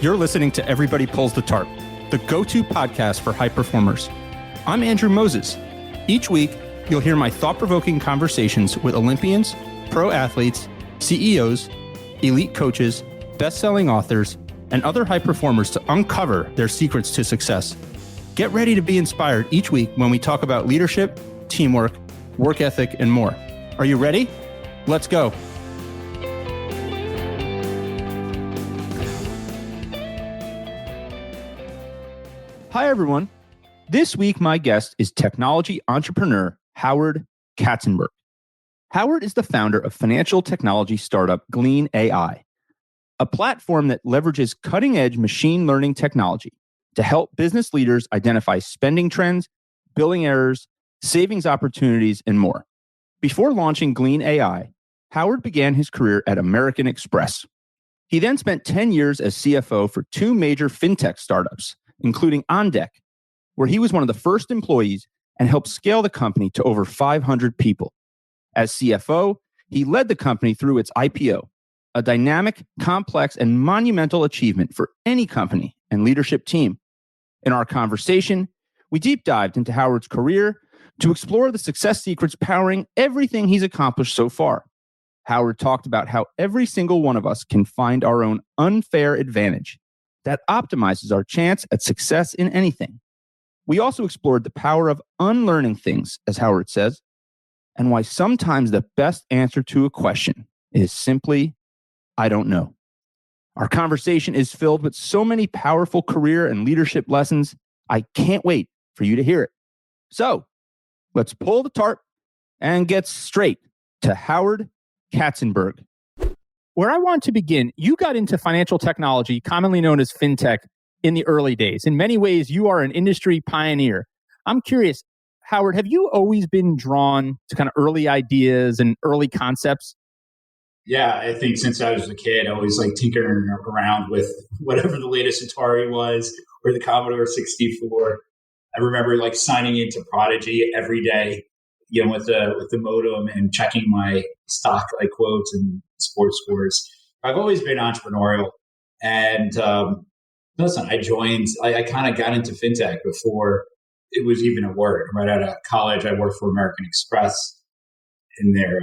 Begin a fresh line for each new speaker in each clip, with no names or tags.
You're listening to Everybody Pulls the Tarp, the go-to podcast for high performers. I'm Andrew Moses. Each week, you'll hear my thought-provoking conversations with Olympians, pro athletes, CEOs, elite coaches, best-selling authors, and other high performers to uncover their secrets to success. Get ready to be inspired each week when we talk about leadership, teamwork, work ethic, and more. Are you ready? Let's go. Hi, everyone. This week, my guest is technology entrepreneur Howard Katzenberg. Howard is the founder of financial technology startup Glean AI, a platform that leverages cutting-edge machine learning technology to help business leaders identify spending trends, billing errors, savings opportunities, and more. Before launching Glean AI, Howard began his career at American Express. He then spent 10 years as CFO for two major fintech startups, including OnDeck, where he was one of the first employees and helped scale the company to over 500 people. As CFO, he led the company through its IPO, a dynamic, complex, and monumental achievement for any company and leadership team. In our conversation, we deep dived into Howard's career to explore the success secrets powering everything he's accomplished so far. Howard talked about how every single one of us can find our own unfair advantage that optimizes our chance at success in anything. We also explored the power of unlearning things, as Howard says, and why sometimes the best answer to a question is simply, I don't know. Our conversation is filled with so many powerful career and leadership lessons. I can't wait for you to hear it. So let's pull the tarp and get straight to Howard Katzenberg. Where I want to begin, you got into financial technology, commonly known as fintech, in the early days. In many ways, you are an industry pioneer. I'm curious, Howard, have you always been drawn to kind of early ideas and early concepts?
Yeah, I think since I was a kid, I always like tinkering around with whatever the latest Atari was or the Commodore 64. I remember like signing into Prodigy every day, with the modem and checking my stock like quotes and sports scores. I've always been entrepreneurial, and listen, I kind of got into fintech before it was even a word. Right out of college, I worked for American Express in their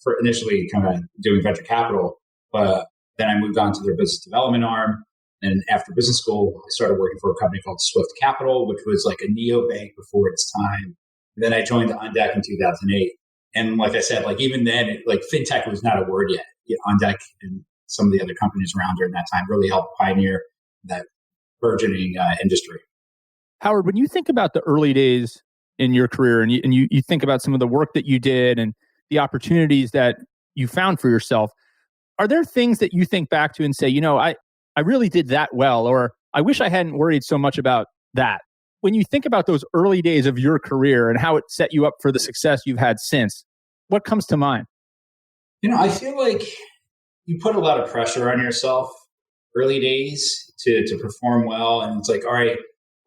for initially kind of doing venture capital, but then I moved on to their business development arm. And after business school, I started working for a company called Swift Capital, which was like a neobank before its time. And then I joined OnDeck in 2008. And like I said, like even then, fintech was not a word yet. OnDeck and some of the other companies around during that time really helped pioneer that burgeoning industry.
Howard, when you think about the early days in your career and you think about some of the work that you did and the opportunities that you found for yourself, are there things that you think back to and say, I really did that well, or I wish I hadn't worried so much about that? When you think about those early days of your career and how it set you up for the success you've had since, what comes to mind?
I feel like you put a lot of pressure on yourself early days to perform well. And it's like, all right,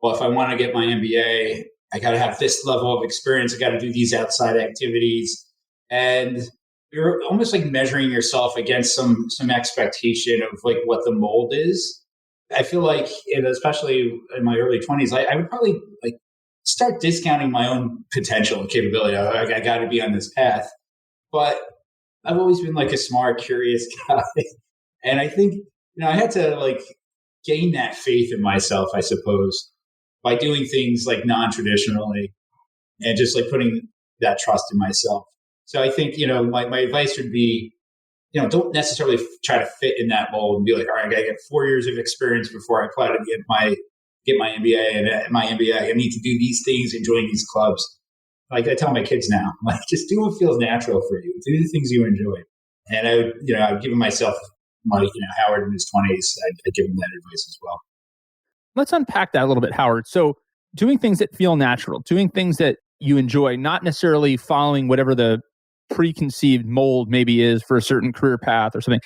well, if I want to get my MBA, I got to have this level of experience. I got to do these outside activities. And you're almost like measuring yourself against some expectation of like what the mold is. I feel like, especially in my early 20s, I would probably like start discounting my own potential and capability. I got to be on this path. But I've always been like a smart, curious guy. And I think, I had to like gain that faith in myself, I suppose, by doing things like non-traditionally and just like putting that trust in myself. So I think, my advice would be, don't necessarily try to fit in that mold and be like, all right, I got to get 4 years of experience before I apply to get my MBA. And at my MBA, I need to do these things and join these clubs. Like I tell my kids now, like just do what feels natural for you. Do the things you enjoy. And I've given myself Howard in his 20s, I'd give him that advice as well.
Let's unpack that a little bit, Howard. So doing things that feel natural, doing things that you enjoy, not necessarily following whatever the preconceived mold maybe is for a certain career path or something.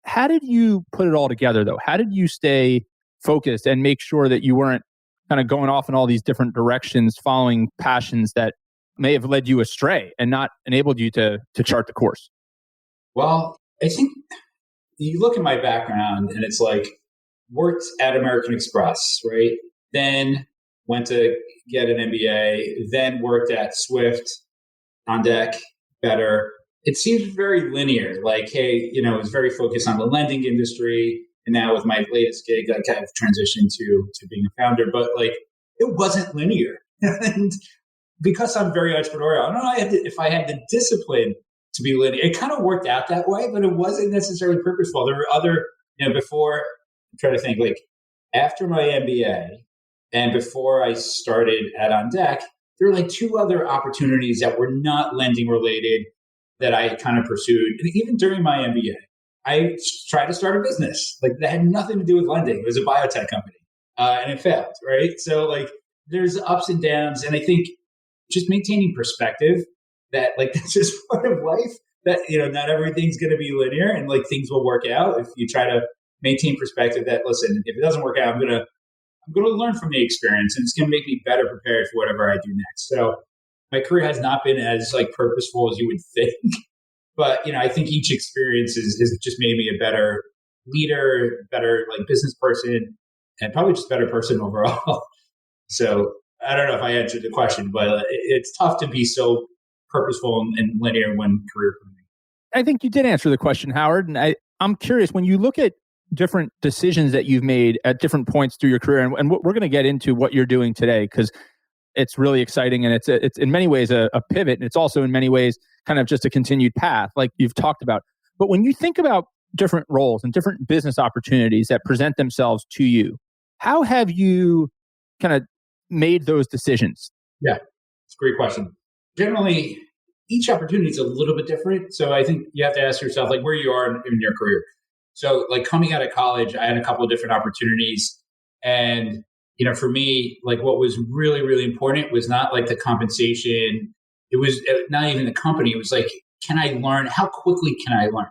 How did you put it all together though? How did you stay focused and make sure that you weren't kind of going off in all these different directions, following passions that may have led you astray and not enabled you to chart the course?
Well, I think you look at my background and it's like worked at American Express, right? Then went to get an MBA, then worked at Swift, OnDeck, Better. It seems very linear. Like, hey, it was very focused on the lending industry. And now with my latest gig, I kind of transitioned to being a founder, but like it wasn't linear. And because I'm very entrepreneurial, I don't know if I had the discipline to be linear. It kind of worked out that way, but it wasn't necessarily purposeful. There were other, before, I'm trying to think, like after my MBA and before I started at OnDeck, there were like two other opportunities that were not lending related that I kind of pursued. And even during my MBA, I tried to start a business like that had nothing to do with lending. It was a biotech company, and it failed. Right, so like there's ups and downs, and I think just maintaining perspective that like that's just part of life. That not everything's going to be linear, and like things will work out if you try to maintain perspective. That listen, if it doesn't work out, I'm gonna learn from the experience, and it's gonna make me better prepared for whatever I do next. So my career has not been as like purposeful as you would think. But, I think each experience has just made me a better leader, better like business person, and probably just a better person overall. So I don't know if I answered the question, but it's tough to be so purposeful and linear when career planning.
I think you did answer the question, Howard. And I'm curious, when you look at different decisions that you've made at different points through your career, and we're going to get into what you're doing today, because it's really exciting, and it's in many ways a pivot, and it's also in many ways kind of just a continued path like you've talked about. But when you think about different roles and different business opportunities that present themselves to you, how have you kind of made those decisions?
Yeah, it's a great question. Generally, each opportunity is a little bit different. So I think you have to ask yourself like where you are in your career. So like coming out of college, I had a couple of different opportunities, and for me, like what was really, really important was not like the compensation. It was not even the company. It was like, can I learn? How quickly can I learn?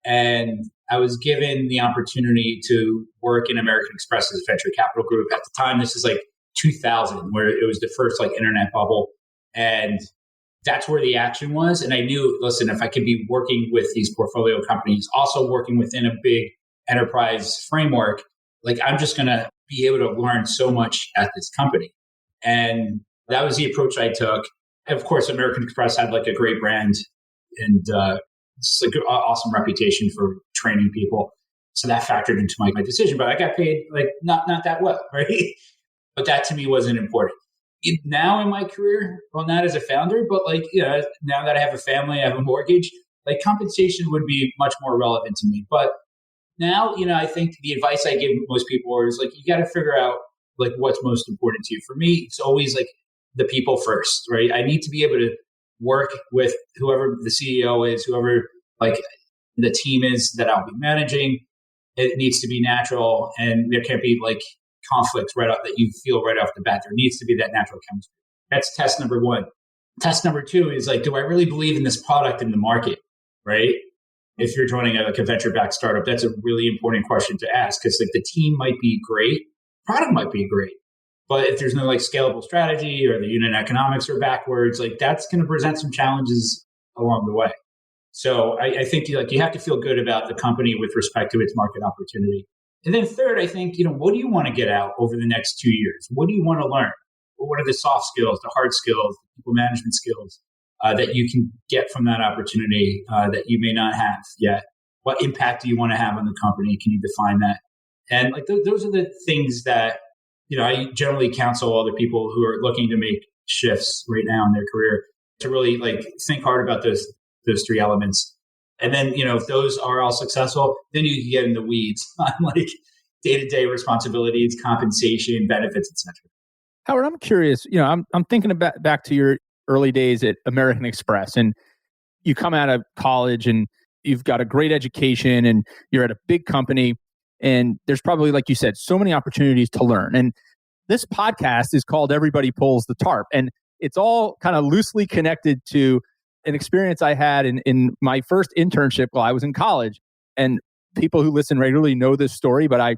And I was given the opportunity to work in American Express's venture capital group. At the time, this is like 2000, where it was the first like internet bubble. And that's where the action was. And I knew, listen, if I could be working with these portfolio companies, also working within a big enterprise framework, like I'm just going to be able to learn so much at this company. And that was the approach I took. Of course, American Express had like a great brand and it's like an awesome reputation for training people. So that factored into my decision. But I got paid like not that well, right? But that to me wasn't important. Now in my career, well, not as a founder, but like, now that I have a family, I have a mortgage, like compensation would be much more relevant to me. But now, I think the advice I give most people is like, you got to figure out like what's most important to you. For me, it's always like the people first, right? I need to be able to work with whoever the CEO is, whoever like the team is that I'll be managing. It needs to be natural, and there can't be like conflicts right off that you feel right off the bat. There needs to be that natural chemistry. That's test number one. Test number two is like, do I really believe in this product in the market, right? If you're joining a venture-backed startup, that's a really important question to ask, because like the team might be great, product might be great, but if there's no like scalable strategy or the unit economics are backwards, like that's going to present some challenges along the way. So I think you have to feel good about the company with respect to its market opportunity. And then third, I think, what do you want to get out over the next 2 years? What do you want to learn? What are the soft skills, the hard skills, the people management skills that you can get from that opportunity that you may not have yet? What impact do you want to have on the company? Can you define that? And like those are the things that, I generally counsel other people who are looking to make shifts right now in their career to really like think hard about those three elements. And then, if those are all successful, then you can get in the weeds on like day-to-day responsibilities, compensation, benefits, etc.
Howard, I'm curious, I'm thinking about back to your early days at American Express, and you come out of college and you've got a great education and you're at a big company, and there's probably, like you said, so many opportunities to learn. And this podcast is called Everybody Pulls the Tarp, and it's all kind of loosely connected to an experience I had in my first internship while I was in college. And people who listen regularly know this story, but I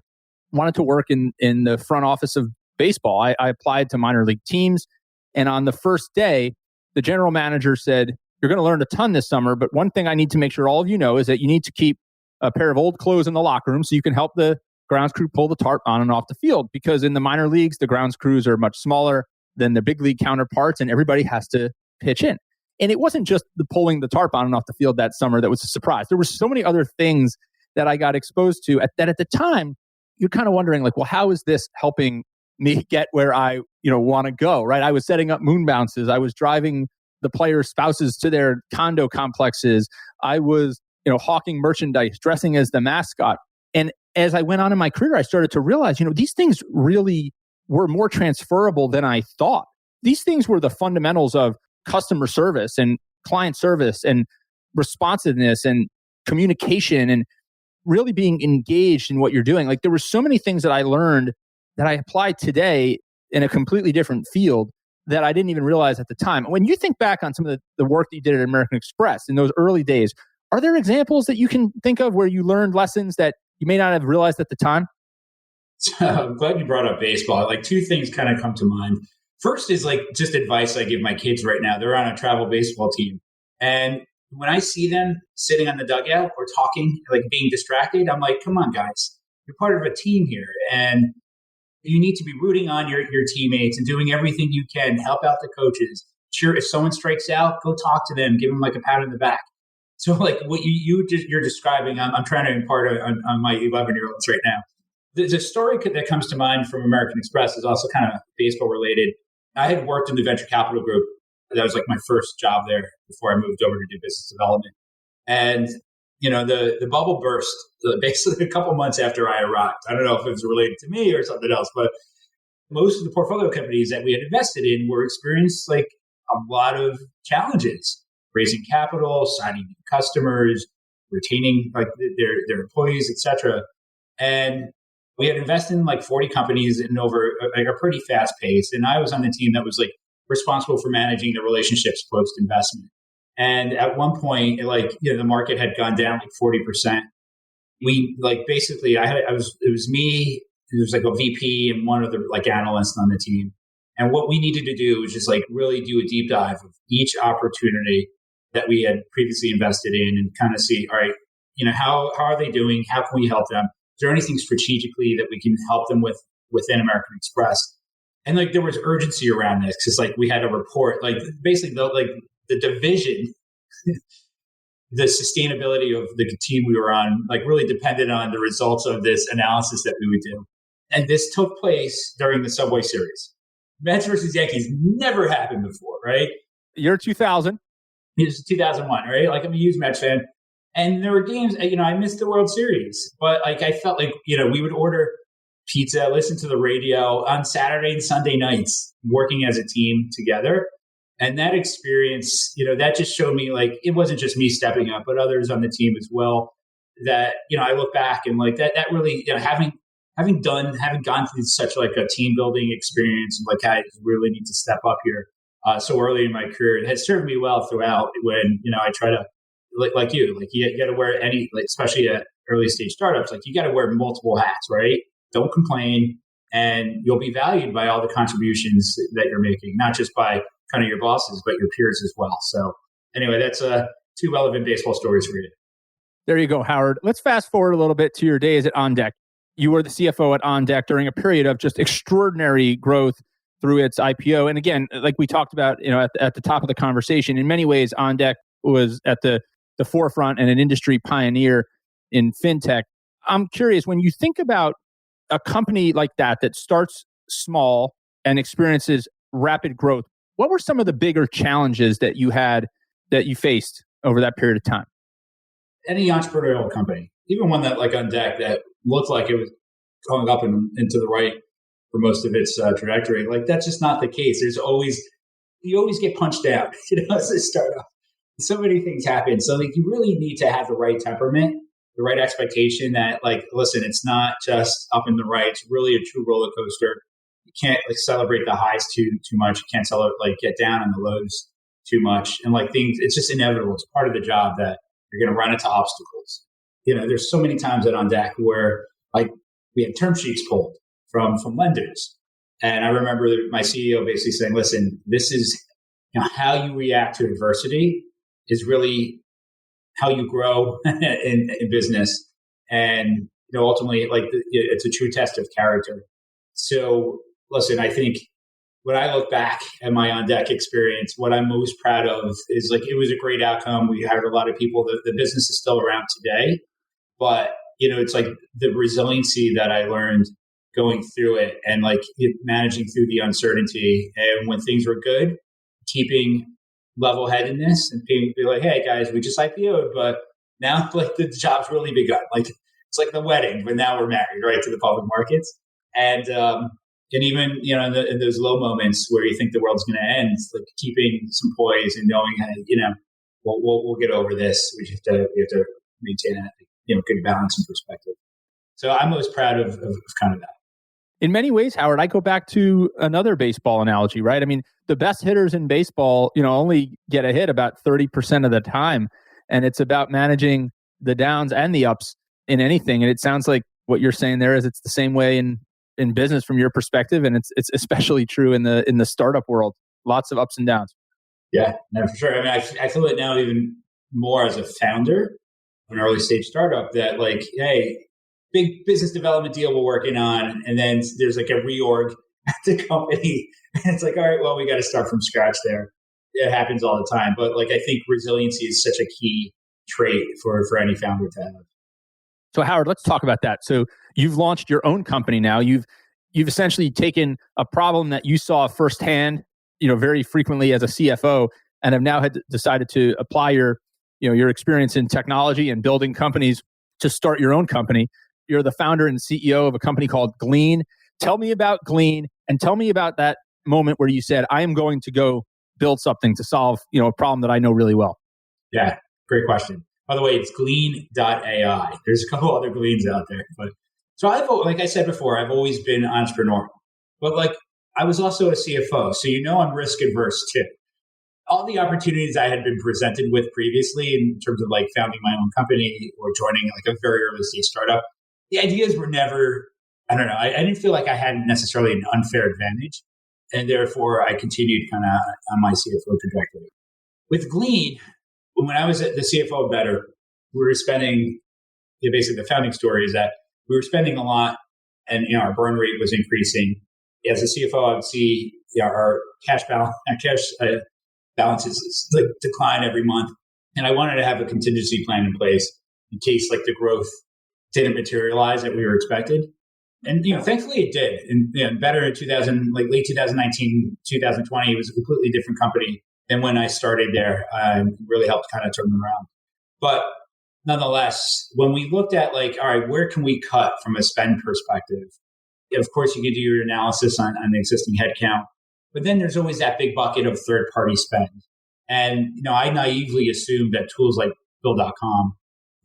wanted to work in the front office of baseball. I applied to minor league teams. And on the first day, the general manager said, "You're going to learn a ton this summer, but one thing I need to make sure all of you know is that you need to keep a pair of old clothes in the locker room so you can help the grounds crew pull the tarp on and off the field, because in the minor leagues, the grounds crews are much smaller than the big league counterparts, and everybody has to pitch in. And it wasn't just the pulling the tarp on and off the field that summer that was a surprise. There were so many other things that I got exposed to that at the time, you're kind of wondering, like, well, how is this helping me get where I want to go, right? I was setting up moon bounces. I was driving the players' spouses to their condo complexes. I was, hawking merchandise, dressing as the mascot. And as I went on in my career, I started to realize, these things really were more transferable than I thought. These things were the fundamentals of customer service and client service and responsiveness and communication and really being engaged in what you're doing. Like, there were so many things that I learned that I apply today in a completely different field that I didn't even realize at the time. When you think back on some of the work that you did at American Express in those early days, are there examples that you can think of where you learned lessons that you may not have realized at the time?
So I'm glad you brought up baseball. Like, two things kind of come to mind. First is like just advice I give my kids right now. They're on a travel baseball team. And when I see them sitting on the dugout or talking, like being distracted, I'm like, come on, guys, you're part of a team here. And you need to be rooting on your teammates and doing everything you can. Help out the coaches. Sure, if someone strikes out, go talk to them. Give them like a pat on the back. So like what you're describing, I'm trying to impart on my 11-year-olds right now. The story that comes to mind from American Express is also kind of baseball related. I had worked in the venture capital group. That was like my first job there before I moved over to do business development. And, the bubble burst basically a couple months after I arrived. I don't know if it was related to me or something else, but most of the portfolio companies that we had invested in were experienced like a lot of challenges, raising capital, signing new customers, retaining like their employees, et cetera. And we had invested in like 40 companies in over like a pretty fast pace. And I was on the team that was like responsible for managing the relationships post investment. And at one point, the market had gone down like 40%. We basically, it was me, there was like a VP and one other like analyst on the team. And what we needed to do was just like really do a deep dive of each opportunity that we had previously invested in and kind of see, all right, how are they doing? How can we help them? Is there anything strategically that we can help them with within American Express? And like there was urgency around this because like we had a report, like basically the division, the sustainability of the team we were on, like really depended on the results of this analysis that we would do. And this took place during the Subway Series. Mets versus Yankees never happened before, right?
Year 2000.
It was 2001, right? Like I'm a huge Mets fan. And there were games, I missed the World Series, but like I felt like, we would order pizza, listen to the radio on Saturday and Sunday nights, working as a team together. And that experience, that just showed me like it wasn't just me stepping up, but others on the team as well. That, I look back and like that really, having gone through such like a team building experience, like I really need to step up here so early in my career. It has served me well throughout when, I try to, like you got to wear especially at early stage startups, like you got to wear multiple hats, right? Don't complain, and you'll be valued by all the contributions that you're making, not just by kind of your bosses, but your peers as well. So anyway, that's two relevant baseball stories for you.
There you go, Howard. Let's fast forward a little bit to your days at OnDeck. You were the CFO at OnDeck during a period of just extraordinary growth through its IPO. And again, like we talked about, at the top of the conversation, in many ways, OnDeck was at the forefront and an industry pioneer in fintech. I'm curious, when you think about a company like that starts small and experiences rapid growth, what were some of the bigger challenges that you faced over that period of time?
Any entrepreneurial company, even one that like OnDeck that looked like it was going up and to the right for most of its trajectory, like that's just not the case. You always get punched down, as a startup. So many things happen. So like you really need to have the right temperament, the right expectation that like, listen, it's not just up and the right. It's really a true roller coaster. You can't like celebrate the highs too much. You can't get down on the lows too much. And like things, it's just inevitable. It's part of the job that you're going to run into obstacles. There's so many times at OnDeck where like we had term sheets pulled from lenders. And I remember my CEO basically saying, listen, this is how you react to adversity is really how you grow in business. And ultimately, like it's a true test of character. So listen, I think when I look back at my OnDeck experience, what I'm most proud of is like, it was a great outcome. We hired a lot of people. The business is still around today, but it's like the resiliency that I learned going through it, and like managing through the uncertainty. And when things were good, keeping level-headedness and be like, hey guys, we just IPO'd, but now like the job's really begun. Like it's like the wedding, but now we're married, right, to the public markets. And even in those low moments where you think the world's going to end, like keeping some poise and knowing, hey, we'll get over this. We have to maintain a good balance and perspective. So I'm most proud of kind of that.
In many ways, Howard, I go back to another baseball analogy, right? I mean, the best hitters in baseball, only get a hit about 30% of the time, and it's about managing the downs and the ups in anything. And it sounds like what you're saying there is it's the same way in business from your perspective, and it's especially true in the startup world. Lots of ups and downs.
Yeah, no, for sure. I mean, I feel it now even more as a founder of an early stage startup that like, hey, big business development deal we're working on, and then there's like a reorg at the company, and it's like, all right, well, we got to start from scratch there. It happens all the time, but like I think resiliency is such a key trait for any founder to have.
So Howard, let's talk about that. So you've launched your own company now. You've essentially taken a problem that you saw firsthand, very frequently as a CFO, and have now decided to apply your experience in technology and building companies to start your own company. You're the founder and CEO of a company called Glean. Tell me about Glean, and tell me about that moment where you said, I am going to go build something to solve, a problem that I know really well.
Yeah, great question. By the way, it's Glean AI. There's a couple other Gleans out there. But so like I said before, I've always been entrepreneurial. But like I was also a CFO, so I'm risk adverse too. All the opportunities I had been presented with previously in terms of like founding my own company or joining like a very early stage startup, the ideas were never, I don't know, I didn't feel like I had necessarily an unfair advantage. And therefore, I continued kind of on my CFO trajectory. With Glean, when I was at the CFO of Better, we were spending, basically the founding story is that we were spending a lot, and our burn rate was increasing. As a CFO, I would see our cash balances like decline every month, and I wanted to have a contingency plan in place in case like the growth didn't materialize that we were expected. And thankfully it did. And Better in late 2019, 2020, it was a completely different company than when I started there. Really helped kind of turn them around. But nonetheless, when we looked at like, all right, where can we cut from a spend perspective? Of course, you can do your analysis on the existing headcount, but then there's always that big bucket of third-party spend. And I naively assumed that tools like Bill.com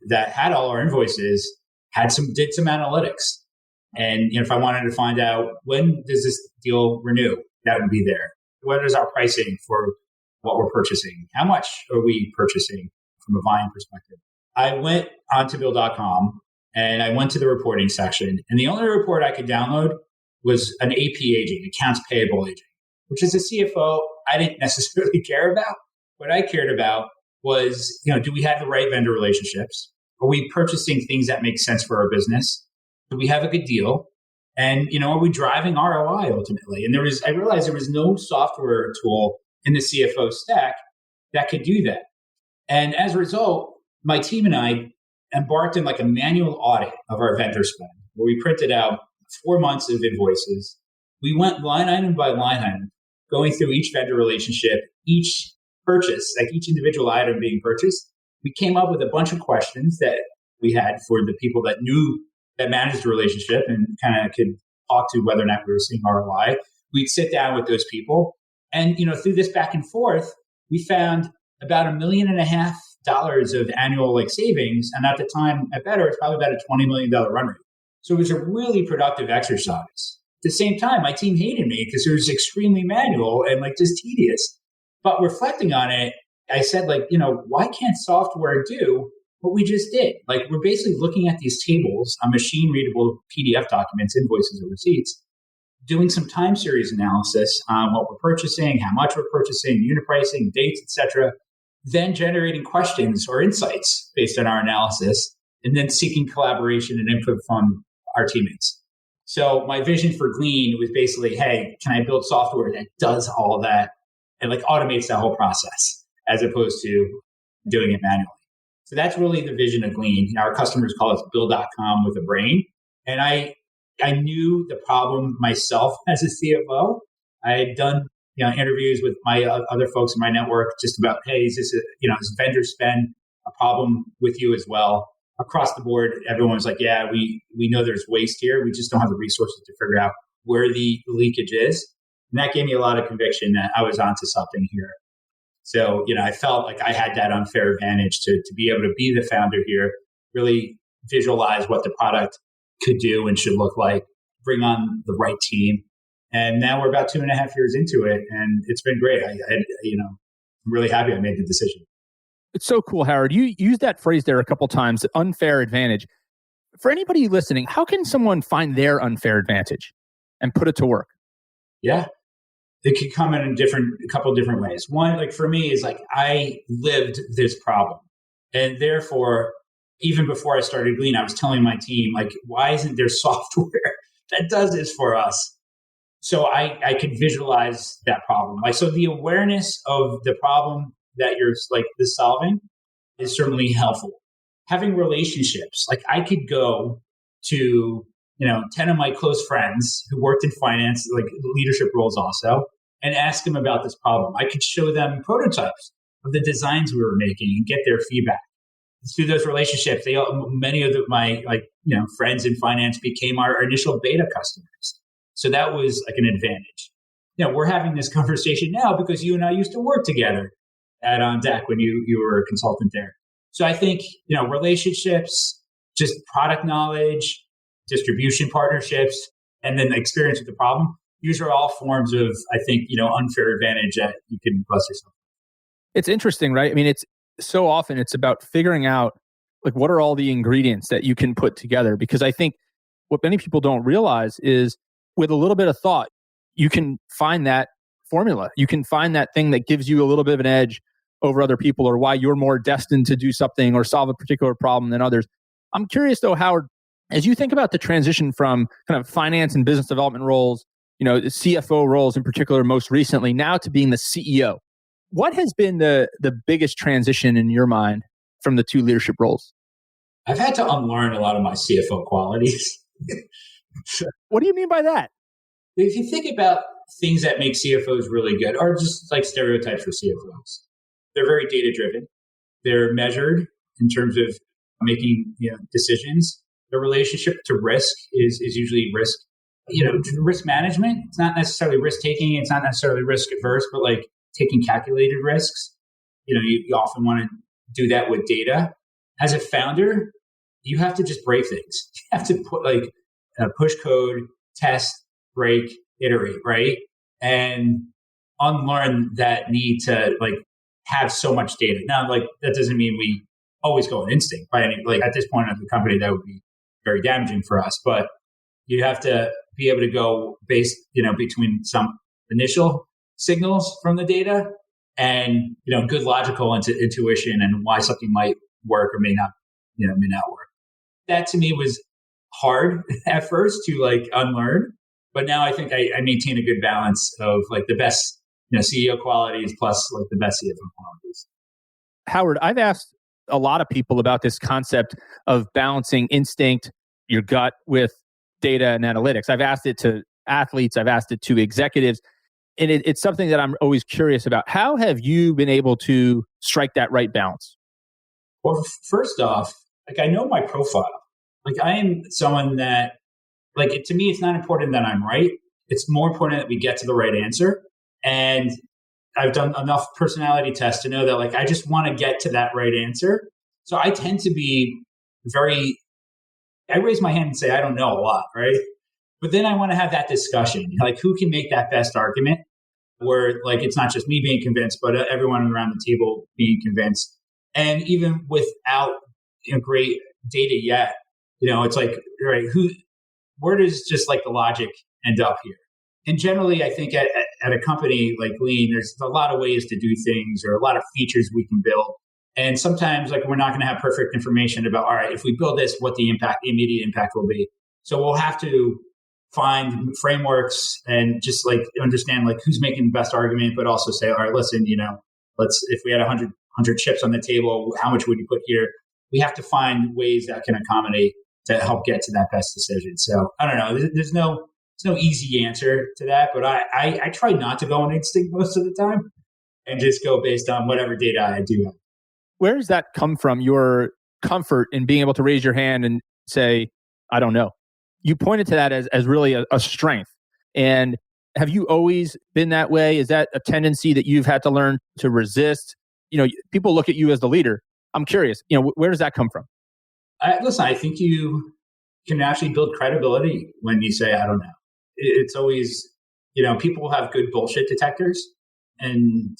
that had all our invoices did some analytics. And if I wanted to find out when does this deal renew, that would be there. What is our pricing for what we're purchasing? How much are we purchasing from a volume perspective? I went onto Bill.com and I went to the reporting section, and the only report I could download was an AP aging, accounts payable aging, which as a CFO, I didn't necessarily care about. What I cared about was, do we have the right vendor relationships? Are we purchasing things that make sense for our business? Do we have a good deal? And, are we driving ROI ultimately? And I realized there was no software tool in the CFO stack that could do that. And as a result, my team and I embarked in like a manual audit of our vendor spend, where we printed out 4 months of invoices. We went line item by line item, going through each vendor relationship, each purchase, like each individual item being purchased. We came up with a bunch of questions that we had for the people that managed the relationship and kind of could talk to whether or not we were seeing ROI. We'd sit down with those people. And, through this back and forth, we found about $1.5 million of annual like savings. And at the time at Better, it's probably about a $20 million run rate. So it was a really productive exercise. At the same time, my team hated me because it was extremely manual and like just tedious. But reflecting on it, I said like, why can't software do what we just did? Like we're basically looking at these tables on machine readable PDF documents, invoices or receipts, doing some time series analysis on what we're purchasing, how much we're purchasing, unit pricing, dates, etc., then generating questions or insights based on our analysis and then seeking collaboration and input from our teammates. So my vision for Glean was basically, hey, can I build software that does all that and like automates that whole process as opposed to doing it manually? So that's really the vision of Glean. Our customers call us Bill.com with a brain. And I knew the problem myself as a CFO. I had done interviews with my other folks in my network just about, hey, is this is vendor spend a problem with you as well? Across the board, everyone was like, yeah, we know there's waste here. We just don't have the resources to figure out where the leakage is. And that gave me a lot of conviction that I was onto something here. So, I felt like I had that unfair advantage to be able to be the founder here, really visualize what the product could do and should look like, bring on the right team. And now we're about 2.5 years into it, and it's been great. I'm really happy I made the decision.
It's so cool, Howard. You used that phrase there a couple times, unfair advantage. For anybody listening, how can someone find their unfair advantage and put it to work?
Yeah, it could come in a couple different ways. One, like for me, is like I lived this problem. And therefore, even before I started Glean, I was telling my team, like, why isn't there software that does this for us? So I could visualize that problem. Like, so the awareness of the problem that you're like this solving is certainly helpful. Having relationships, like I could go to 10 of my close friends who worked in finance, like leadership roles also, and ask them about this problem. I could show them prototypes of the designs we were making and get their feedback. Through those relationships, many of my friends in finance became our initial beta customers. So that was like an advantage. We're having this conversation now because you and I used to work together at OnDeck when you were a consultant there. So I think, relationships, just product knowledge, distribution partnerships, and then experience with the problem. These are all forms of, I think, unfair advantage that you can bust yourself.
It's interesting, right? I mean, it's so often it's about figuring out like what are all the ingredients that you can put together? Because I think what many people don't realize is with a little bit of thought, you can find that formula. You can find that thing that gives you a little bit of an edge over other people or why you're more destined to do something or solve a particular problem than others. I'm curious though, Howard, as you think about the transition from kind of finance and business development roles, the CFO roles in particular, most recently, now to being the CEO, what has been the biggest transition in your mind from the two leadership roles?
I've had to unlearn a lot of my CFO qualities.
What do you mean by that?
If you think about things that make CFOs really good, or just like stereotypes for CFOs, they're very data driven. They're measured in terms of making decisions. Their relationship to risk is usually risk. Risk management. It's not necessarily risk taking. It's not necessarily risk adverse, but like taking calculated risks. You often want to do that with data. As a founder, you have to just break things. You have to put push code, test, break, iterate, right? And unlearn that need to have so much data. Now, that doesn't mean we always go on instinct by any, at this point of the company, that would be very damaging for us, but you have to be able to go based, between some initial signals from the data and, good logical intuition and why something might work or may not work. That to me was hard at first to unlearn, but now I think I maintain a good balance of the best, CEO qualities plus the best CFO qualities.
Howard, I've asked a lot of people about this concept of balancing instinct, your gut with data and analytics. I've asked it to athletes. I've asked it to executives. And it's something that I'm always curious about. How have you been able to strike that right balance?
Well, first off, I know my profile. I am someone that, to me, it's not important that I'm right. It's more important that we get to the right answer. And I've done enough personality tests to know that, I just want to get to that right answer. So I tend to be I raise my hand and say, I don't know a lot, right? But then I want to have that discussion, who can make that best argument where it's not just me being convinced, but everyone around the table being convinced. And even without great data yet, it's right, where does just the logic end up here? And generally, I think at a company like Glean, there's a lot of ways to do things or a lot of features we can build. And sometimes like we're not going to have perfect information about, all right, if we build this, what the immediate impact will be. So we'll have to find frameworks and just like understand like who's making the best argument, but also say, all right, listen, if we had 100 chips on the table, how much would you put here? We have to find ways that can accommodate to help get to that best decision. So I don't know. There's no easy answer to that, but I try not to go on instinct most of the time and just go based on whatever data I do have.
Where does that come from? Your comfort in being able to raise your hand and say, I don't know. You pointed to that as really a strength. And have you always been that way? Is that a tendency that you've had to learn to resist? People look at you as the leader. I'm curious, where does that come from?
Listen, I think you can actually build credibility when you say, I don't know. It's always, people have good bullshit detectors. And,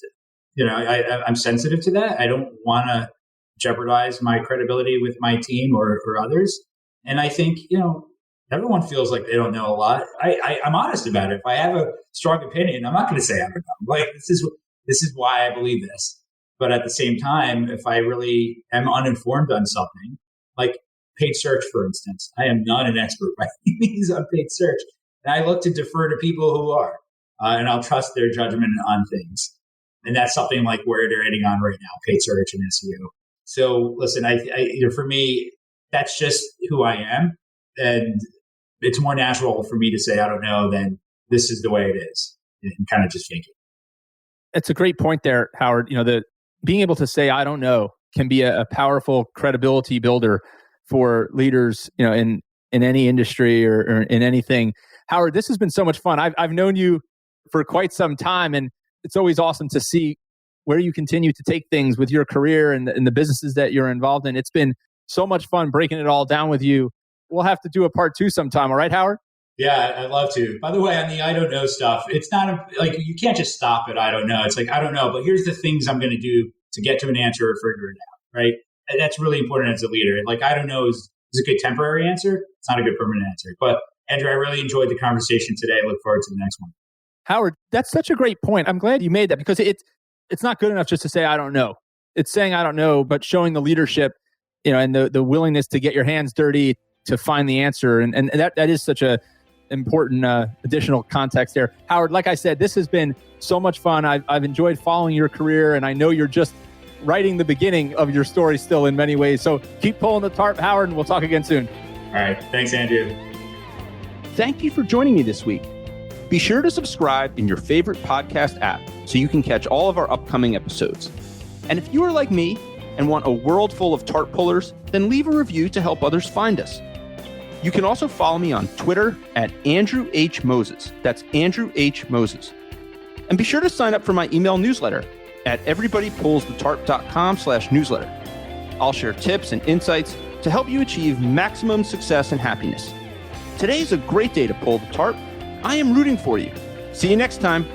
I'm sensitive to that. I don't want to jeopardize my credibility with my team or others. And I think, everyone feels like they don't know a lot. I'm honest about it. If I have a strong opinion, I'm not going to say I don't know. Like, this is why I believe this. But at the same time, if I really am uninformed on something, like paid search, for instance, I am not an expert by any means on paid search. And I look to defer to people who are, and I'll trust their judgment on things. And that's something like we're iterating on right now, paid search and SEO. So listen, for me, that's just who I am. And it's more natural for me to say, I don't know, than this is the way it is and kind of just fake it.
It's a great point there, Howard. Being able to say, I don't know, can be a powerful credibility builder for leaders, in any industry or in anything. Howard, this has been so much fun. I've known you for quite some time, and it's always awesome to see where you continue to take things with your career and the businesses that you're involved in. It's been so much fun breaking it all down with you. We'll have to do a part 2 sometime. All right, Howard?
Yeah, I'd love to. By the way, on the I don't know stuff, it's not like you can't just stop at I don't know. It's like, I don't know, but here's the things I'm going to do to get to an answer or figure it out, right? And that's really important as a leader. Like, I don't know is a good temporary answer. It's not a good permanent answer. But Andrew, I really enjoyed the conversation today. I look forward to the next one.
Howard, that's such a great point. I'm glad you made that because it's not good enough just to say, I don't know. It's saying, I don't know, but showing the leadership, and the willingness to get your hands dirty to find the answer. And that is such a important additional context there. Howard, like I said, this has been so much fun. I've enjoyed following your career, and I know you're just writing the beginning of your story still in many ways. So keep pulling the tarp, Howard, and we'll talk again soon.
All right. Thanks, Andrew.
Thank you for joining me this week. Be sure to subscribe in your favorite podcast app so you can catch all of our upcoming episodes. And if you are like me and want a world full of tarp pullers, then leave a review to help others find us. You can also follow me on Twitter at Andrew H. Moses. That's Andrew H. Moses. And be sure to sign up for my email newsletter at everybodypullsthetarp.com/newsletter. I'll share tips and insights to help you achieve maximum success and happiness. Today is a great day to pull the tarp. I am rooting for you. See you next time.